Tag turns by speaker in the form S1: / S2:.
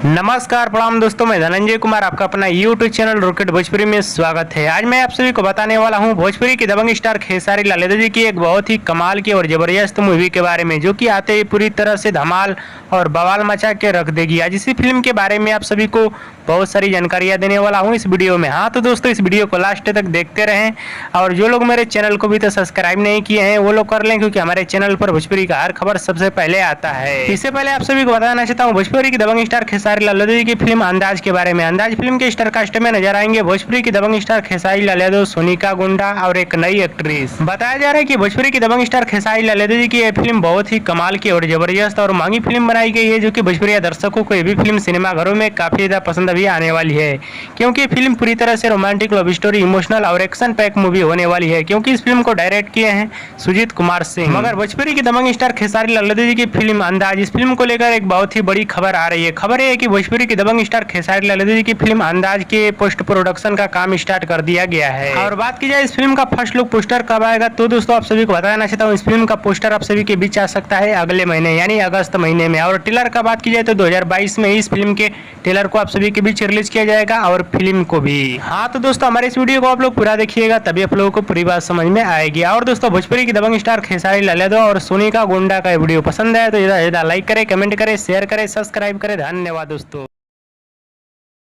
S1: नमस्कार प्रणाम दोस्तों, मैं धनंजय कुमार आपका अपना यूट्यूब चैनल रॉकेट भोजपुरी में स्वागत है। आज मैं आप सभी को बताने वाला हूं भोजपुरी की दबंग स्टार खेसारी लाल यादव जी की एक बहुत ही कमाल की और जबरदस्त मूवी के बारे में, जो कि आते ही पूरी तरह से धमाल और बवाल मचा के रख देगी। आज इसी फिल्म के बारे में आप सभी को बहुत सारी जानकारियां देने वाला हूं इस वीडियो में। हाँ तो दोस्तों, इस वीडियो को लास्ट तक देखते रहें और जो लोग मेरे चैनल को भी तो सब्सक्राइब नहीं किए हैं वो लोग कर लें, क्योंकि हमारे चैनल पर भोजपुरी का हर खबर सबसे पहले आता है। इससे पहले आप सभी को बताना चाहता हूँ भोजपुरी की दबंग स्टार खेसारी लाल यादव जी की फिल्म अंदाज के बारे में। अंदाज फिल्म के स्टार कास्ट में नजर आएंगे भोजपुरी की दबंग स्टार खेसारी लाल यादव, सोनिका गुंडा और एक नई एक्ट्रेस। बताया जा रहा है कि भोजपुरी की दबंग स्टार खेसारी लाल यादव जी की यह फिल्म बहुत ही कमाल की और जबरदस्त और महंगी फिल्म बनाई गई है, जो कि भोजपुरी दर्शकों को ये भी फिल्म सिनेमाघरों में काफी ज्यादा पसंद भी आने वाली है, क्योंकि फिल्म पूरी तरह से रोमांटिक लव स्टोरी, इमोशनल और एक्शन पैक मूवी होने वाली है, क्योंकि इस फिल्म को डायरेक्ट किए हैं सुजीत कुमार सिंह। मगर भोजपुरी की दबंग स्टार खेसारी लाल यादव जी की फिल्म अंदाज, इस फिल्म को लेकर एक बहुत ही बड़ी खबर आ रही है। खबर है कि भोजपुरी की दबंग स्टार खेसारी लाल यादव जी की फिल्म अंदाज के पोस्ट प्रोडक्शन का काम स्टार्ट कर दिया गया है। और बात की जाए इस फिल्म का फर्स्ट लुक पोस्टर कब आएगा, तो दोस्तों आप सभी को बताना चाहता हूँ इस फिल्म का पोस्टर आप सभी के बीच आ सकता है अगले महीने यानी अगस्त महीने में। और ट्रेलर का बात की जाए तो 2022 में इस फिल्म के ट्रेलर को आप सभी के बीच रिलीज किया जाएगा और फिल्म को भी। हाँ तो दोस्तों, हमारे इस वीडियो को आप लोग पूरा देखिएगा, तभी आप लोगों को पूरी बात समझ में आएगी। और दोस्तों, भोजपुरी की दबंग स्टार खेसारी लाल यादव और सोनिका गुंडा का वीडियो पसंद आए तो ज्यादा लाइक करें, कमेंट करें, शेयर करें, सब्सक्राइब करें। धन्यवाद दोस्तों।